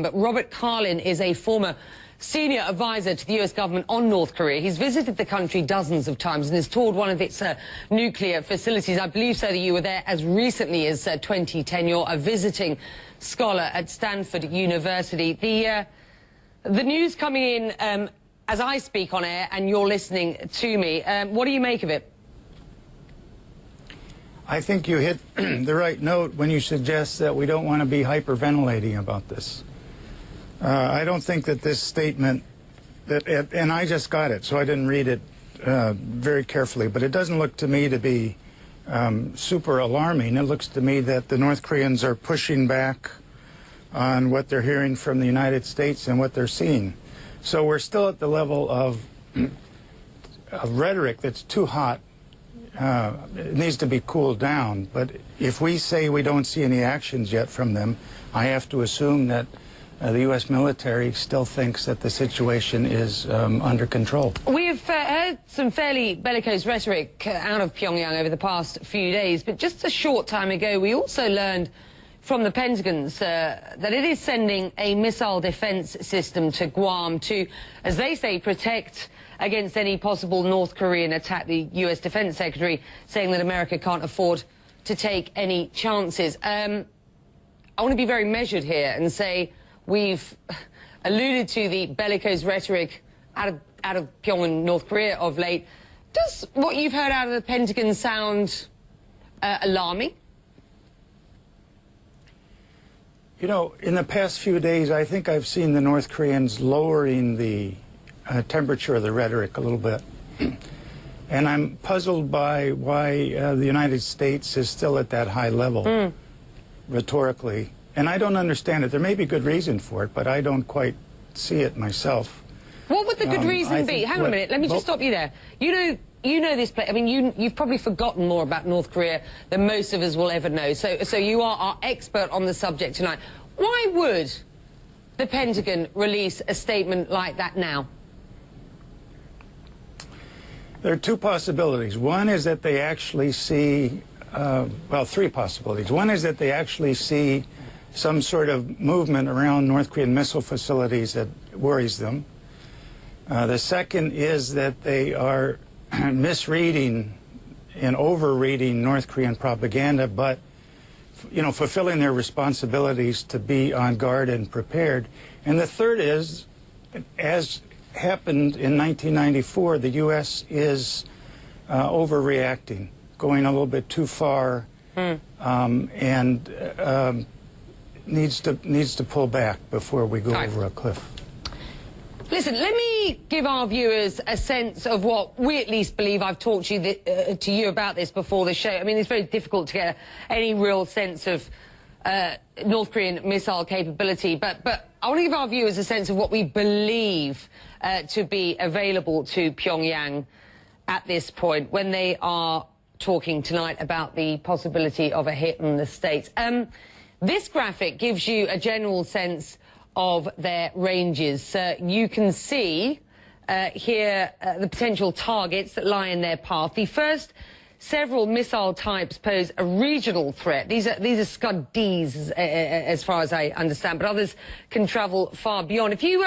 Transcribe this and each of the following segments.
But Robert Carlin is a former senior advisor to the U.S. government on North Korea. He's visited the country dozens of times and has toured one of its nuclear facilities. I believe so that you were there as recently as 2010. You're a visiting scholar at Stanford University. The news coming in as I speak on air and you're listening to me, what do you make of it? I think you hit the right note when you suggest that we don't want to be hyperventilating about this. I don't think that this statement, and I just got it, so I didn't read it very carefully, but it doesn't look to me to be super alarming. It looks to me that the North Koreans are pushing back on what they're hearing from the United States and what they're seeing. So we're still at the level of rhetoric that's too hot. It needs to be cooled down. But if we say we don't see any actions yet from them, I have to assume that the U.S. military still thinks that the situation is under control. We've heard some fairly bellicose rhetoric out of Pyongyang over the past few days, but just a short time ago we also learned from the Pentagon that it is sending a missile defense system to Guam to, as they say, protect against any possible North Korean attack. The U.S. Defense Secretary saying that America can't afford to take any chances. I want to be very measured here and say we've alluded to the bellicose rhetoric out of Pyongyang, North Korea of late. Does what you've heard out of the Pentagon sound alarming? You know, in the past few days, I think I've seen the North Koreans lowering the temperature of the rhetoric a little bit. And I'm puzzled by why the United States is still at that high level, rhetorically. And I don't understand it. There may be good reason for it, but I don't quite see it myself. What would the good reason be? Hang on a minute. Let me just stop you there. You know this place. I mean, you've probably forgotten more about North Korea than most of us will ever know. So you are our expert on the subject tonight. Why would the Pentagon release a statement like that now? There are two possibilities. One is that they actually see, well, three possibilities. One is that they actually see some sort of movement around North Korean missile facilities that worries them. The second is that they are misreading and overreading North Korean propaganda, but, you know, fulfilling their responsibilities to be on guard and prepared. And the third is, as happened in 1994, the U.S. is overreacting, going a little bit too far, and needs to pull back before we go over a cliff. Listen, let me give our viewers a sense of what we at least believe. I've talked to you about this before the show. I mean, it's very difficult to get any real sense of North Korean missile capability, but I want to give our viewers a sense of what we believe to be available to Pyongyang at this point when they are talking tonight about the possibility of a hit on the States. This graphic gives you a general sense of their ranges. You can see here the potential targets that lie in their path. The first several missile types pose a regional threat. These are Scud-Ds as far as I understand, but others can travel far beyond. If you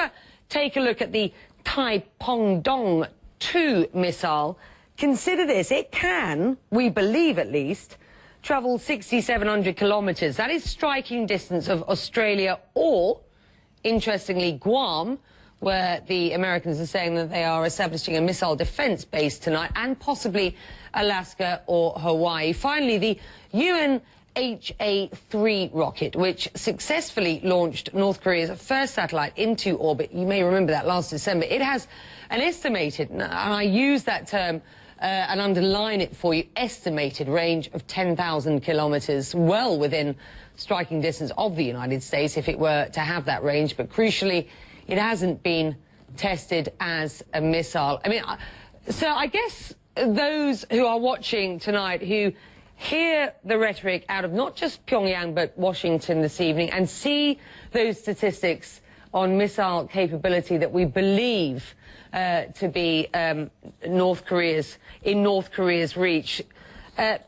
take a look at the Taepongdong-2 missile, consider this. It can, we believe at least, travel 6,700 kilometers. That is striking distance of Australia or, interestingly, Guam, where the Americans are saying that they are establishing a missile defense base tonight, and possibly Alaska or Hawaii. Finally, the UNHA-3 rocket, which successfully launched North Korea's first satellite into orbit. You may remember that last December. It has an estimated, and I use that term and underline it for you, estimated range of 10,000 kilometers, well within striking distance of the United States if it were to have that range. But crucially, it hasn't been tested as a missile. I mean, so I guess those who are watching tonight, who hear the rhetoric out of not just Pyongyang but Washington this evening and see those statistics on missile capability that we believe to be in North Korea's reach,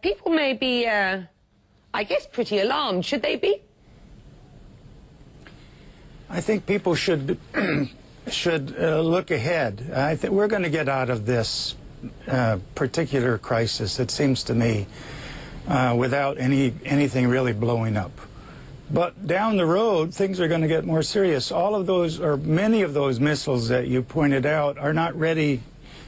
people may be I guess pretty alarmed. Should they be? I think people should look ahead. I think we're going to get out of this particular crisis, it seems to me, without anything really blowing up. But down the road, things are going to get more serious. All of those, or many of those missiles that you pointed out, are not ready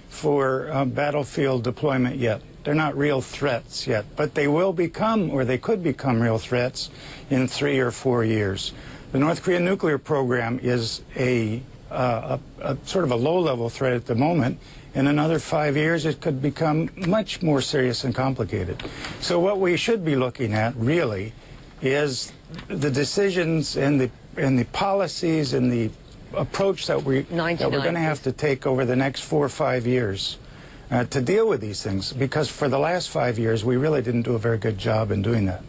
for battlefield deployment yet. They're not real threats yet, but they will become, or they could become, real threats in 3 or 4 years. The North Korean nuclear program is a sort of a low-level threat at the moment. In another 5 years, it could become much more serious and complicated. So what we should be looking at, really, is the decisions and the policies and the approach that we're going to have to take over the next 4 or 5 years to deal with these things. Because for the last 5 years, we really didn't do a very good job in doing that.